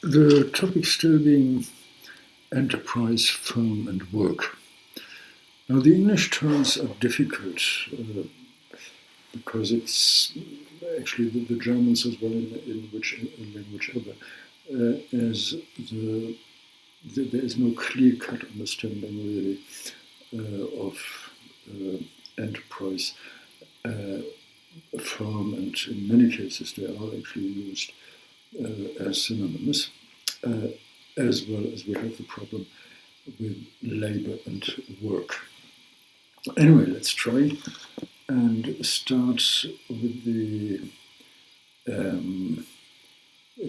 The topic still being enterprise, firm, and work. Now, the English terms are difficult because it's actually the Germans as well in whichever, as there is no clear-cut understanding really of enterprise, firm, and in many cases they are actually used as synonymous, as well as we have the problem with labor and work. Anyway, let's try and start with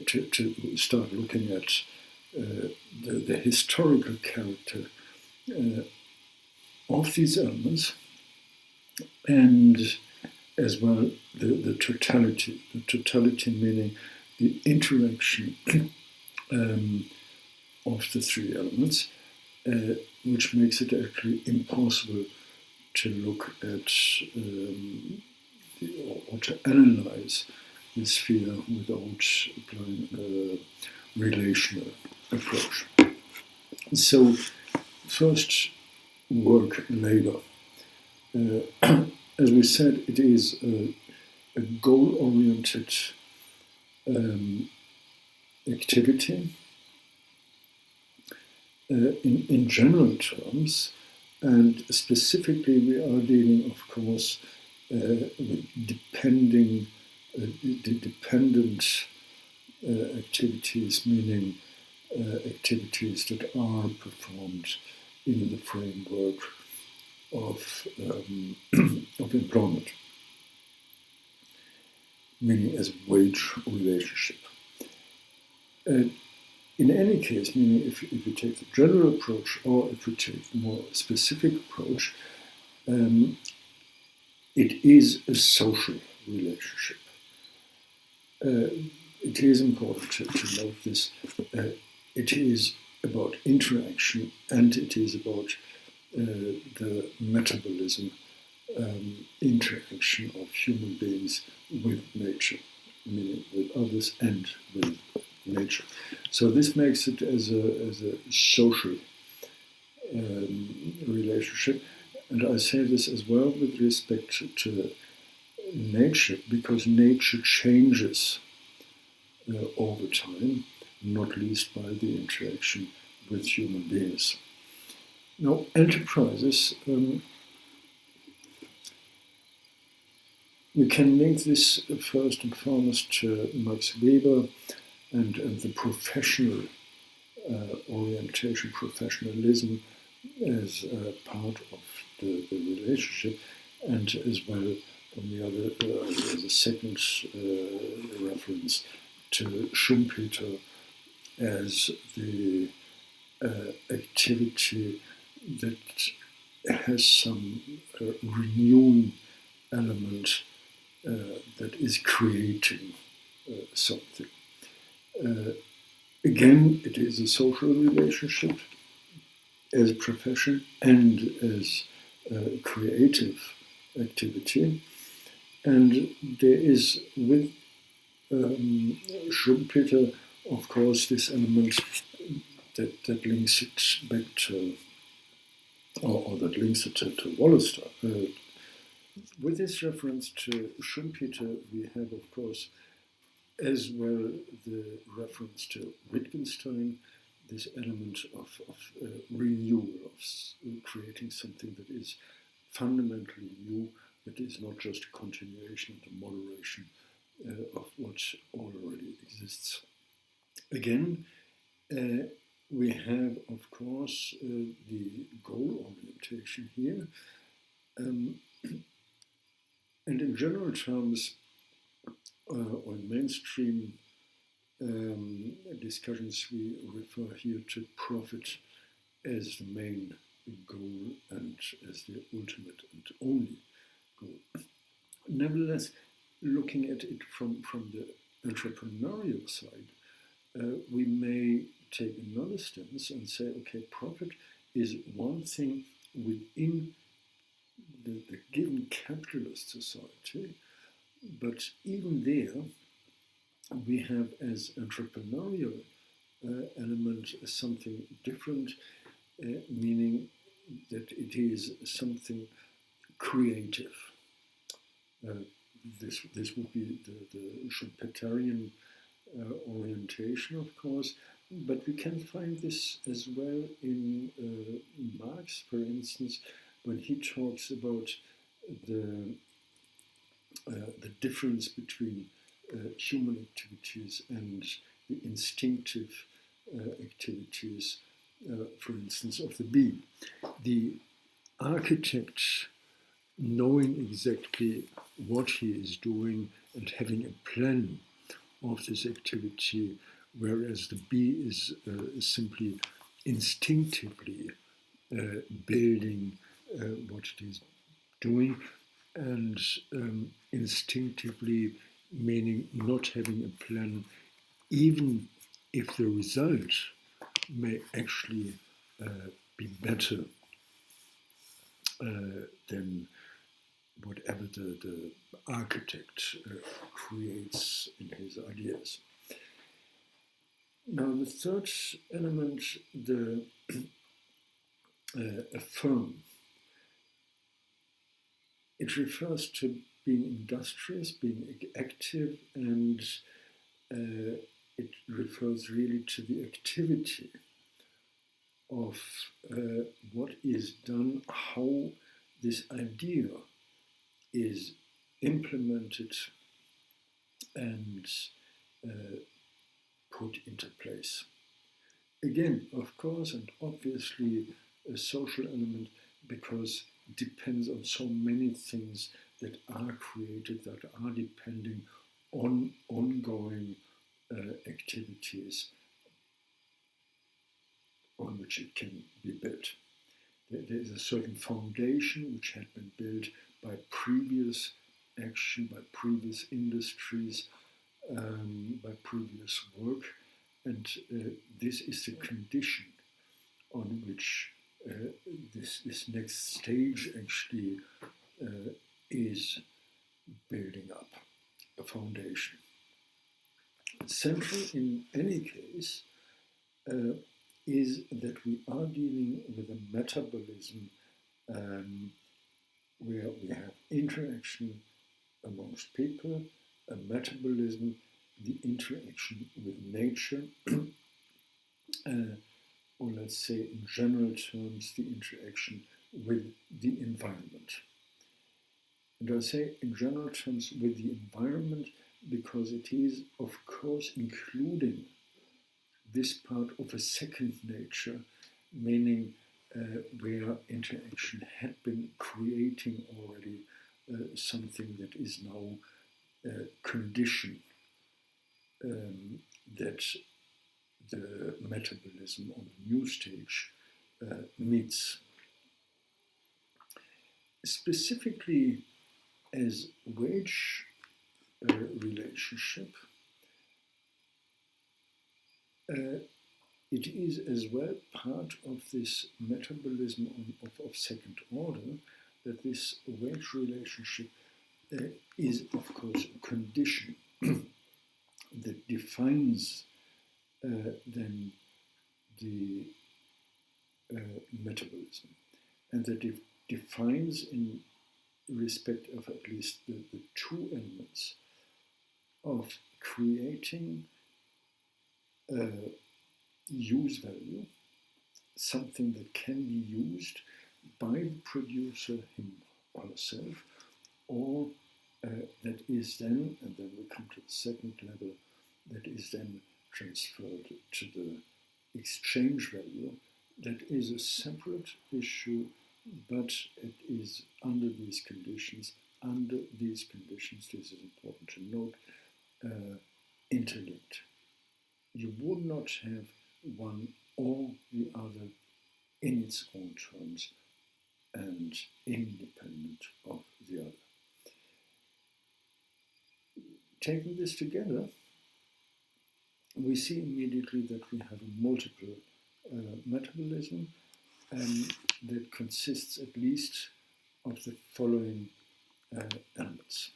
to start looking at the historical character of these elements, and as well the totality. The totality meaning the interaction of the three elements, which makes it actually impossible to look at or to analyze the sphere without applying a relational approach. So, first, work, labor. As we said, it is a goal-oriented activity. In general terms, and specifically we are dealing, of course, with dependent activities, meaning activities that are performed in the framework of employment, meaning as wage relationship. In any case, meaning if you take the general approach or if you take the more specific approach, it is a social relationship. It is important to note this. It is about interaction, and it is about the metabolism, interaction of human beings with nature, meaning with others and with nature. So this makes it as a social relationship. And I say this as well with respect to nature, because nature changes over time, not least by the interaction with human beings. Now, enterprises, we can link this first and foremost to Max Weber and the professional orientation, professionalism as part of the relationship, and as well on the other, as a second reference to Schumpeter as the activity that has some renewing element that is creating something. Again, it is a social relationship as a profession and as a creative activity. And there is with Schumpeter, of course, this element that links it back to, or that links it to Wallerstein. With this reference to Schumpeter, we have, of course, as well the reference to Wittgenstein, this element of renewal, of creating something that is fundamentally new, that is not just a continuation and a moderation of what already exists. Again, we have, of course, the goal orientation here. And in general terms, or in mainstream discussions, we refer here to profit as the main goal and as the ultimate and only goal. Nevertheless, looking at it from the entrepreneurial side, we may take another stance and say, okay, profit is one thing within the given capitalist society, but even there, we have as entrepreneurial element as something different, meaning that it is something creative. This would be the Schumpeterian orientation, of course, but we can find this as well in Marx, for instance, when he talks about the difference between human activities and the instinctive activities, for instance, of the bee. The architect, knowing exactly what he is doing and having a plan of this activity, whereas the bee is simply instinctively building what it is doing, and instinctively meaning not having a plan, even if the result may actually be better than whatever the architect creates in his ideas. Now, the third element, the affirm, it refers to being industrious, being active, and it refers really to the activity of what is done, how this idea is implemented and put into place. Again, of course, and obviously a social element, because it depends on so many things that are created, that are depending on ongoing activities on which it can be built. There is a certain foundation which had been built by previous action, by previous industries, by previous work, and this is the condition on which this next stage actually is building up a foundation. Central in any case is that we are dealing with a metabolism where we have interaction amongst people, a metabolism, the interaction with nature, or let's say in general terms, the interaction with the environment. And I say in general terms with the environment because it is, of course, including this part of a second nature, meaning where interaction had been creating already something that is now conditioned, that the metabolism on the new stage meets. Specifically as wage relationship, it is as well part of this metabolism of second order that this wage relationship is, of course, a condition that defines then the metabolism, and that it defines in respect of at least the two elements of creating use value, something that can be used by the producer him or herself, or that is then, and then we come to the second level, that is then transferred to the exchange value. That is a separate issue, but it is under these conditions. Under these conditions, this is important to note, interlinked. You would not have one or the other in its own terms and independent of the other. Taking this together, we see immediately that we have a multiple metabolism that consists at least of the following elements.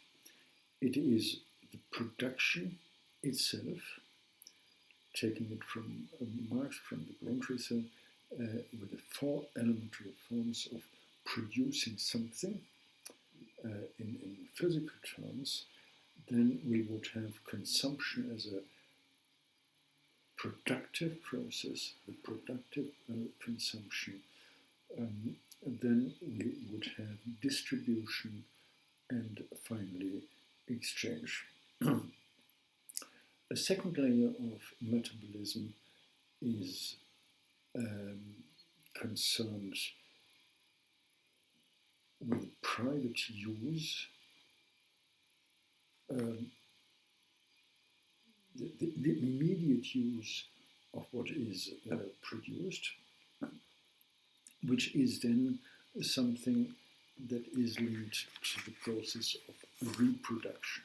It is the production itself, taking it from Marx, from the Grundrisse, with the four elementary forms of producing something in physical terms, then we would have consumption as a productive process, the productive consumption. Then we would have distribution and finally exchange. A second layer of metabolism is concerned with private use, the immediate use of what is produced, which is then something that is linked to the process of reproduction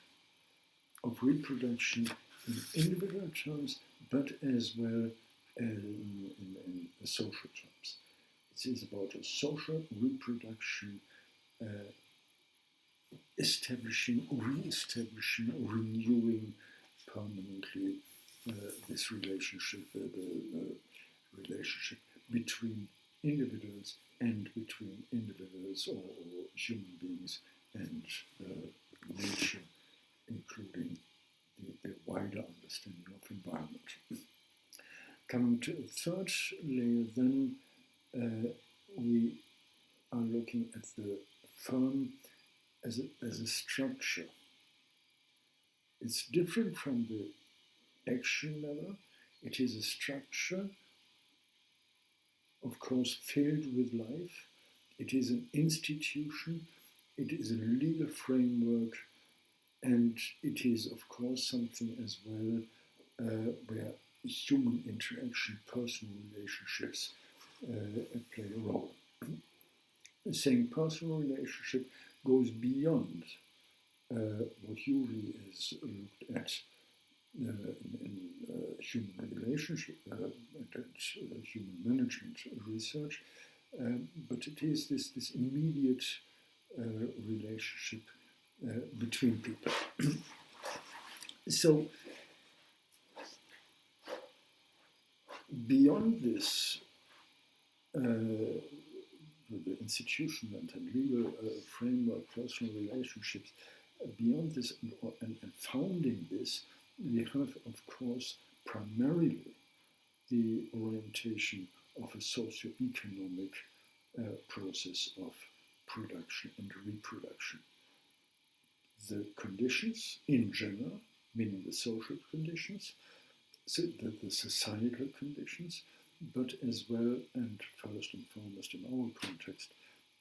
in individual terms, but as well in social terms. It is about a social reproduction, establishing, re-establishing, renewing permanently this relationship, the relationship between individuals and between individuals or human beings and nature, including the wider understanding of environment. Coming to a third layer, then we are looking at the firm as a structure. It's different from the action level. It is a structure, of course, filled with life. It is an institution. It is a legal framework. And it is, of course, something as well where human interaction, personal relationships play a role. Saying personal relationship goes beyond what usually is looked at in human relationship and human management research, but it is this immediate relationship between people. So beyond this, the institutional and legal framework, personal relationships, beyond this and founding this, we have, of course, primarily the orientation of a socio-economic process of production and reproduction. The conditions in general, meaning the social conditions, so the societal conditions, but as well, and first and foremost in our context,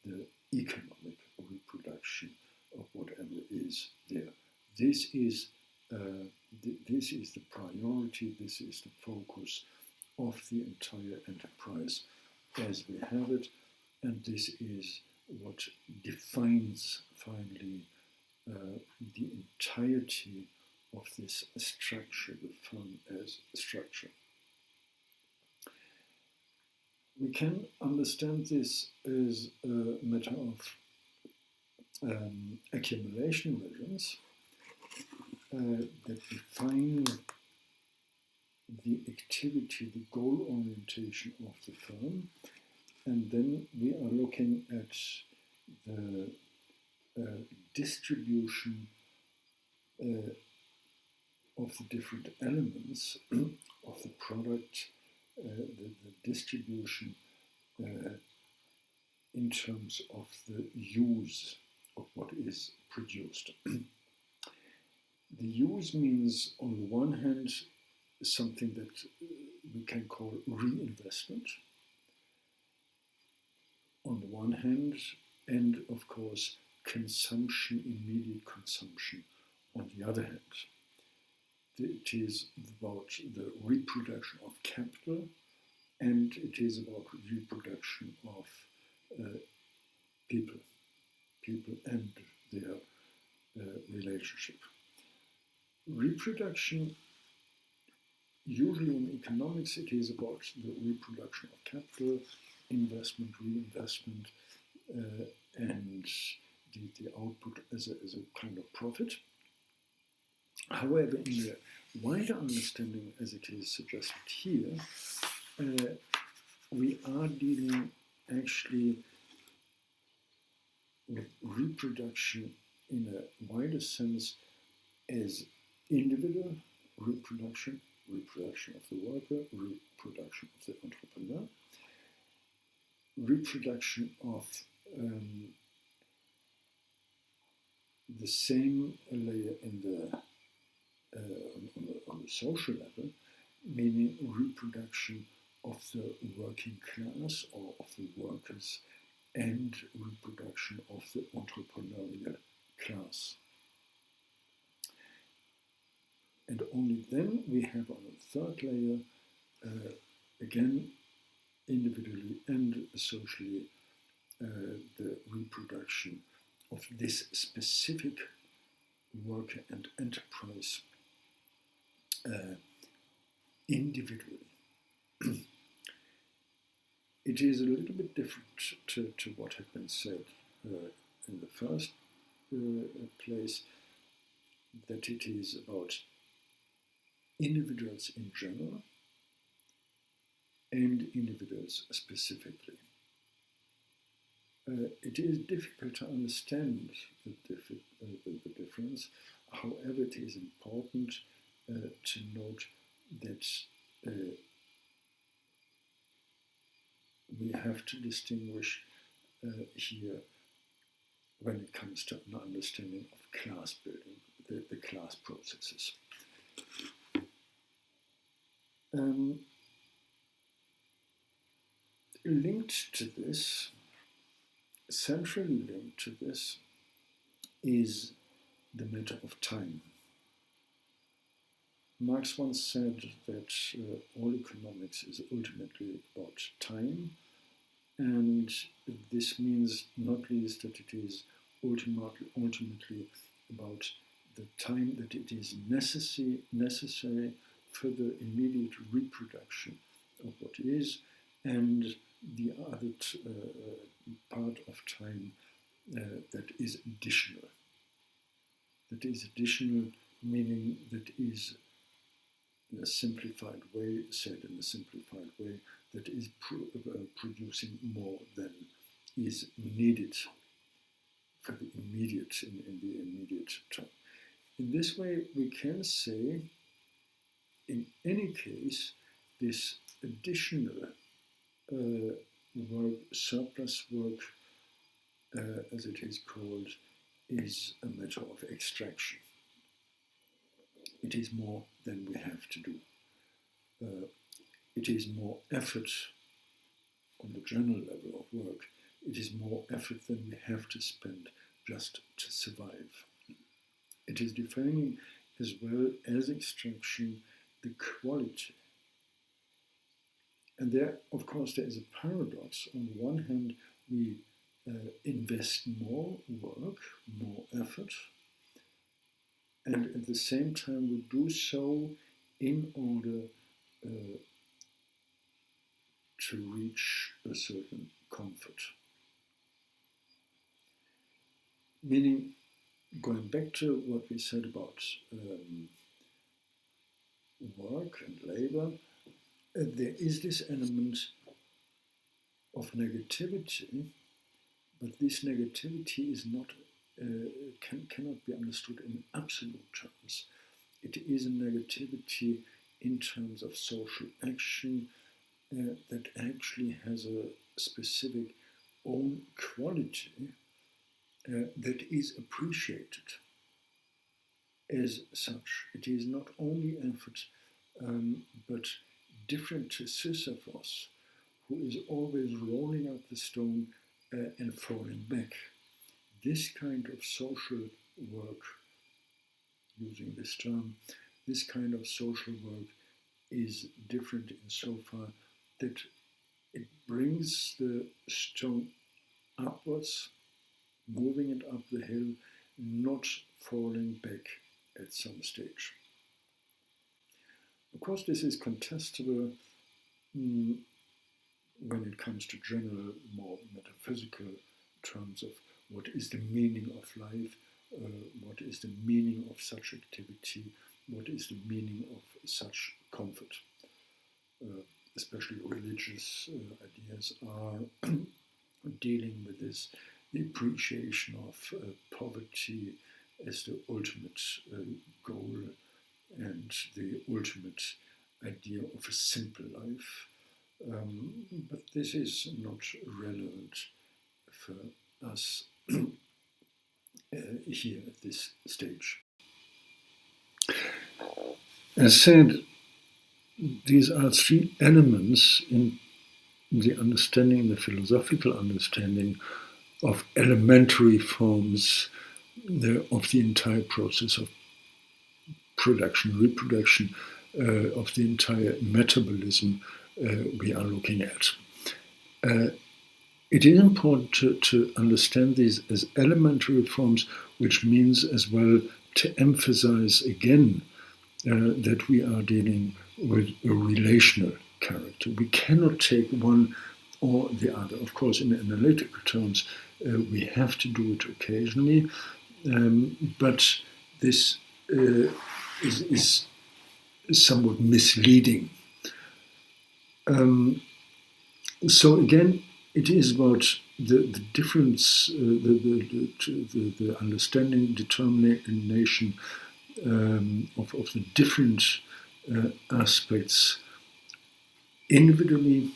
the economic reproduction of whatever is there. This is the priority, this is the focus of the entire enterprise as we have it, and this is what defines finally the entirety of this structure, the firm as a structure. We can understand this as a matter of accumulation regimes that define the activity, the goal orientation of the firm, and then we are looking at the distribution of the different elements of the product, the distribution in terms of the use of what is produced. The use means, on the one hand, something that we can call reinvestment, on the one hand, and of course, consumption, immediate consumption, on the other hand. It is about the reproduction of capital, and it is about reproduction of people and their relationship. Reproduction, usually in economics, it is about the reproduction of capital, investment, reinvestment, and the output as a kind of profit. However, in the wider understanding, as it is suggested here, we are dealing actually with reproduction in a wider sense as individual reproduction, reproduction of the worker, reproduction of the entrepreneur, reproduction of the same layer in the on the social level, meaning reproduction of the working class or of the workers and reproduction of the entrepreneurial class. And only then we have on a third layer, again, individually and socially, the reproduction of this specific worker and enterprise individually. It is a little bit different to what had been said in the first place, that it is about individuals in general and individuals specifically. It is difficult to understand the difference. However, it is important to note that we have to distinguish here when it comes to an understanding of class building, the class processes. Linked to this, centrally linked to this, is the matter of time. Marx once said that all economics is ultimately about time, and this means not least that it is ultimately about the time that it is necessary for the immediate reproduction of what is, and the other part of time that is additional. That is additional, meaning that is in a simplified way, said in a simplified way, that is producing more than is needed for the immediate, in the immediate time. In this way, we can say, in any case, this additional work, surplus work, as it is called, is a matter of extraction. It is more than we have to do. It is more effort on the general level of work. It is more effort than we have to spend just to survive. It is defining as well as extraction the quality. And there, of course, there is a paradox. On the one hand, we invest more work, more effort, and at the same time we do so in order to reach a certain comfort. Meaning, going back to what we said about work and labor, there is this element of negativity, but this negativity is not cannot be understood in absolute terms. It is a negativity in terms of social action that actually has a specific own quality that is appreciated as such. It is not only effort, but different to Sisyphus, who is always rolling out the stone and falling back. This kind of social work, using this term, this kind of social work is different insofar that it brings the stone upwards, moving it up the hill, not falling back at some stage. Of course, this is contestable when it comes to general, more metaphysical terms of what is the meaning of life, what is the meaning of such activity, what is the meaning of such comfort. Especially religious ideas are dealing with this, the appreciation of poverty as the ultimate goal and the ultimate idea of a simple life. But this is not relevant for us here at this stage. As said, these are three elements in the understanding, the philosophical understanding of elementary forms of the entire process of production, reproduction, of the entire metabolism we are looking at. It is important to understand these as elementary forms, which means as well to emphasize again that we are dealing with a relational character. We cannot take one or the other. Of course, in analytical terms, we have to do it occasionally, but this is somewhat misleading. So again, it is about the difference, the understanding, determination of the different aspects individually,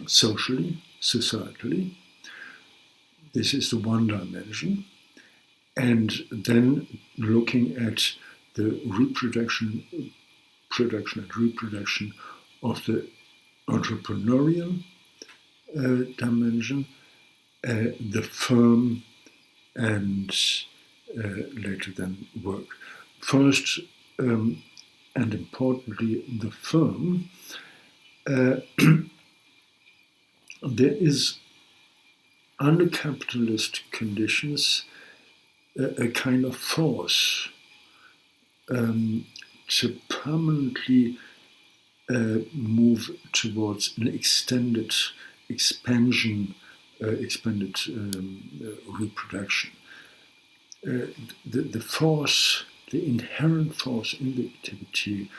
socially, societally. This is the one dimension. And then looking at the production and reproduction of the entrepreneurial dimension, the firm, and later then work. First, and importantly, the firm. There is, under capitalist conditions, a kind of force to permanently move towards an expanded reproduction. The force, the inherent force in the activity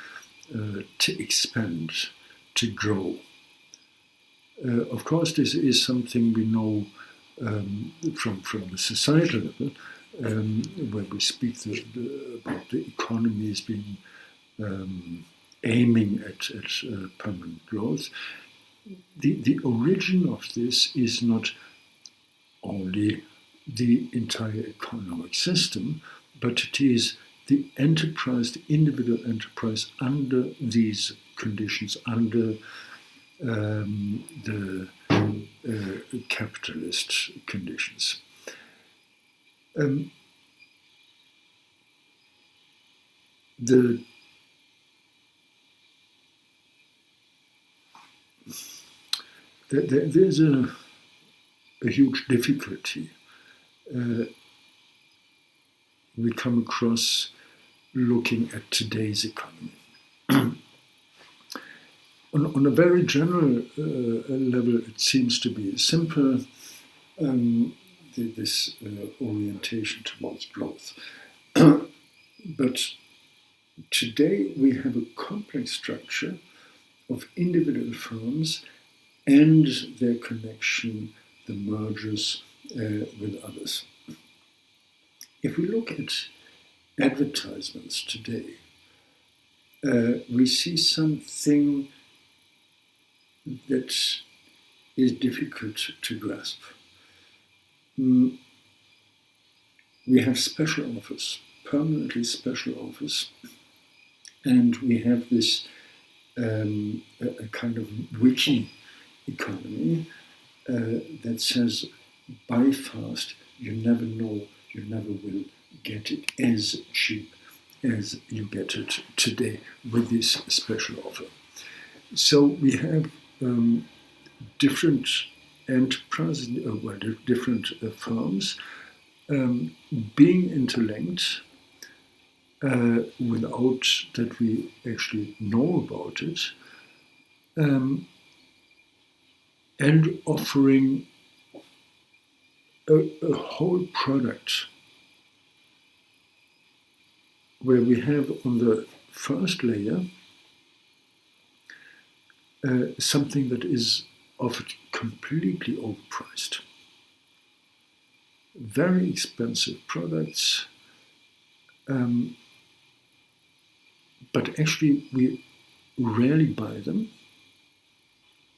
to expand, to grow. Of course, this is something we know from the societal level, where we speak about the economies being aiming at permanent growth. The origin of this is not only the entire economic system, but it is the enterprise, the individual enterprise under these conditions, under the capitalist conditions. There's a huge difficulty we come across looking at today's economy. On a very general level, it seems to be simple, this orientation towards growth. But today we have a complex structure of individual firms and their connection, the mergers with others. If we look at advertisements today, we see something that is difficult to grasp. We have special offers, permanently special offers, and we have this a kind of wiki economy that says, buy fast, you never know, you never will get it as cheap as you get it today with this special offer. So we have different enterprises, different firms being interlinked without that we actually know about it, and offering a whole product where we have on the first layer something that is offered completely overpriced. Very expensive products, but actually we rarely buy them.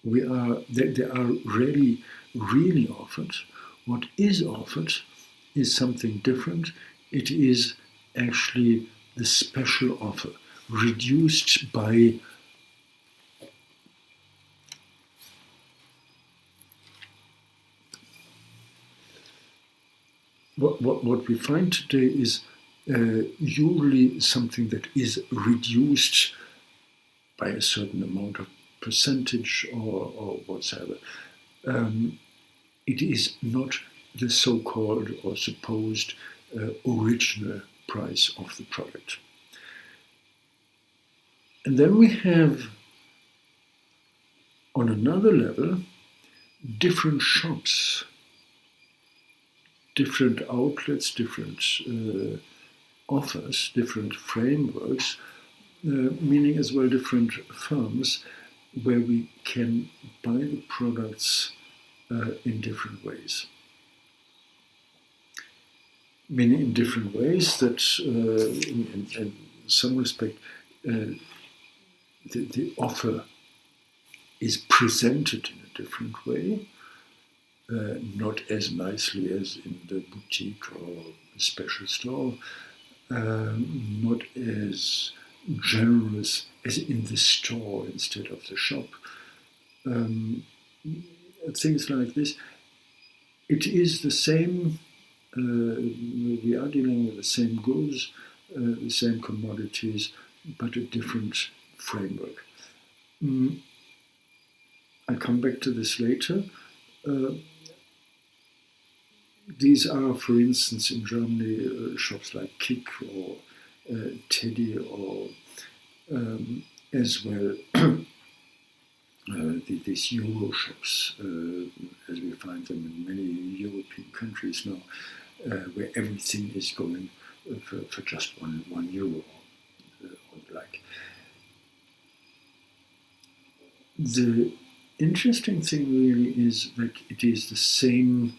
They are rarely really offered. What is offered is something different. It is actually the special offer, reduced by what we find today is usually something that is reduced by a certain amount of percentage or whatsoever. It is not the so-called or supposed original price of the product. And then we have, on another level, different shops, different outlets, different offers, different frameworks, meaning as well different firms where we can buy the products in different ways. Meaning in different ways that in some respect the offer is presented in a different way, not as nicely as in the boutique or special store, not as generous as in the store instead of the shop. Things like this. It is the same, we are dealing with the same goods, the same commodities, but a different framework. I'll come back to this later. These are, for instance, in Germany, shops like Kick or Teddy, or as well these Euro shops, as we find them in many European countries now, where everything is going for just one euro or the like. The interesting thing really is that it is the same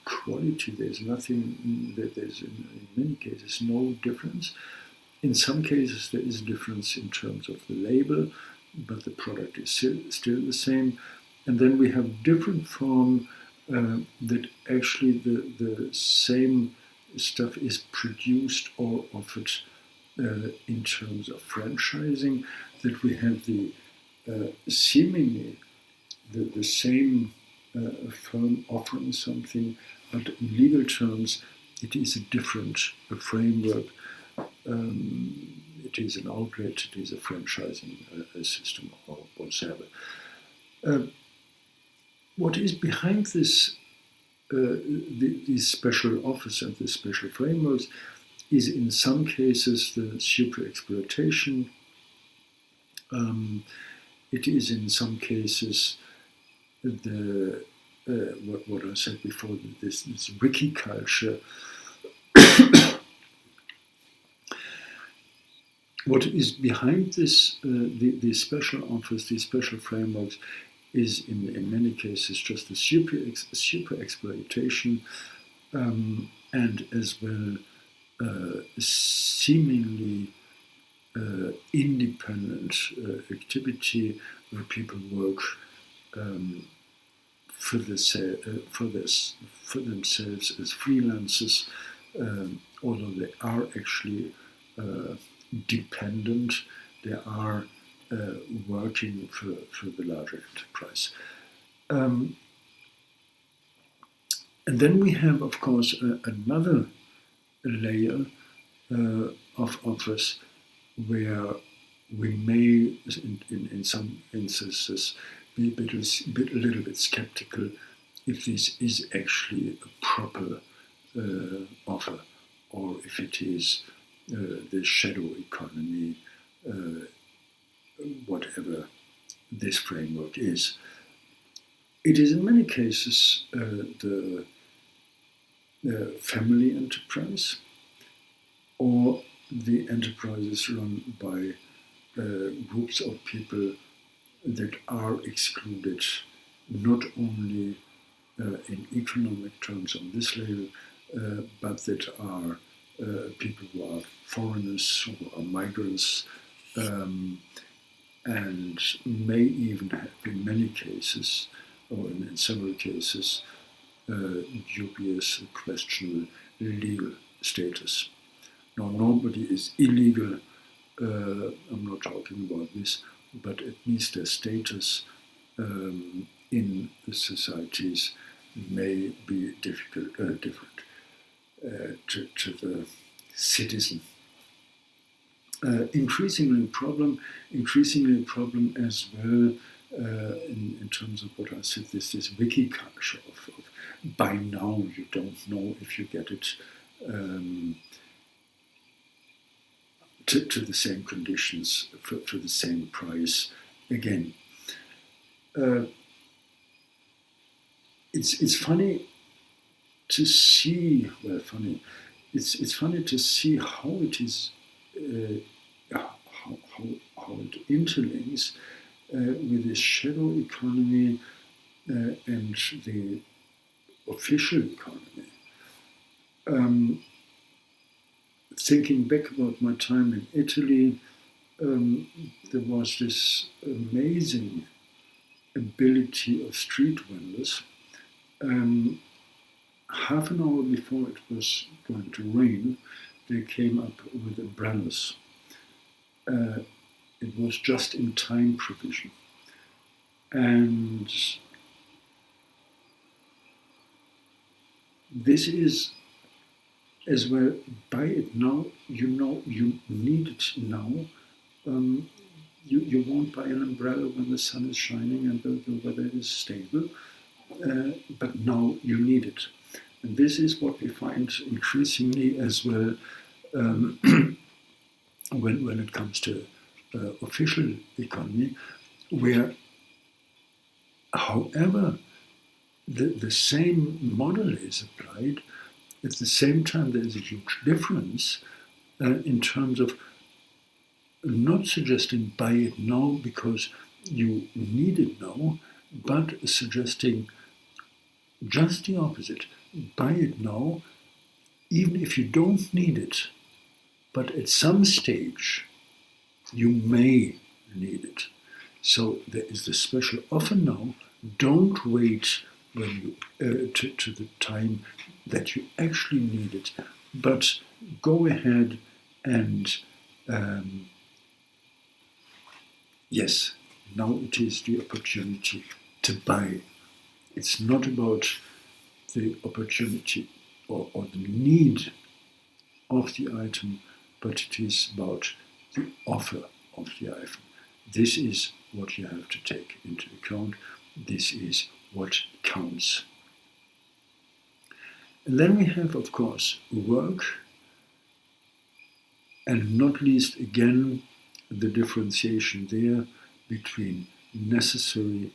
quality. There's nothing, there's in many cases no difference. In some cases there is a difference in terms of the label, but the product is still the same. And then we have different form that actually the same stuff is produced or offered in terms of franchising, that we have the seemingly the same firm offering something, but in legal terms it is a different framework. It is an outlet, it is a franchising system or whatever. What is behind this, these special offers and these special frameworks is in some cases the super exploitation. It is in some cases the what I said before, this wiki culture. What is behind this, these special offers, these special frameworks, is in many cases just the super exploitation, and as well seemingly independent activity where people work for themselves as freelancers, although they are actually dependent, they are working for the larger enterprise. And then we have, of course, another layer of offers where we may, in some instances, be a little bit skeptical if this is actually a proper offer, or if it is the shadow economy, whatever this framework is. It is in many cases the family enterprise, or the enterprises run by groups of people that are excluded not only in economic terms on this level, but that are people who are foreigners, who are migrants, and may even have, in many cases, or in several cases, dubious, questionable legal status. Now, nobody is illegal. I'm not talking about this, but at least their status in the societies may be different to the citizen. Increasingly a problem as well in terms of what I said. This wiki culture of by now you don't know if you get it to the same conditions for the same price again. It's funny to see. Well, funny. It's funny to see how it is. How it interlinks with the shadow economy and the official economy. Thinking back about my time in Italy, there was this amazing ability of street vendors. Half an hour before it was going to rain, they came up with umbrellas. It was just in time provision. And this is as well, buy it now, you know you need it now. You won't buy an umbrella when the sun is shining and the weather is stable, but now you need it. And this is what we find increasingly as well when it comes to official economy, where, however, the same model is applied, at the same time there is a huge difference in terms of not suggesting buy it now because you need it now, but suggesting just the opposite. Buy it now, even if you don't need it, but at some stage you may need it. So there is the special offer now. Don't wait when you to the time that you actually need it, but go ahead and yes, now it is the opportunity to buy. It's not about the opportunity or the need of the item, but it is about the offer of the item. This is what you have to take into account. This is what counts. And then we have, of course, work, and not least, again, the differentiation there between necessary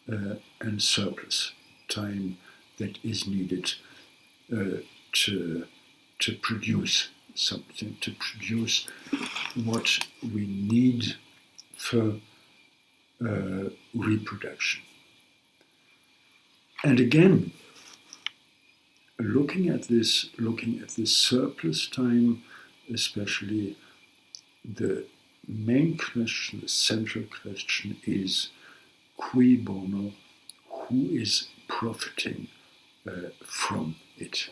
and surplus time that is needed to produce something, to produce what we need for reproduction. And again, looking at this surplus time, especially, the main question, the central question is cui bono, who is profiting from it?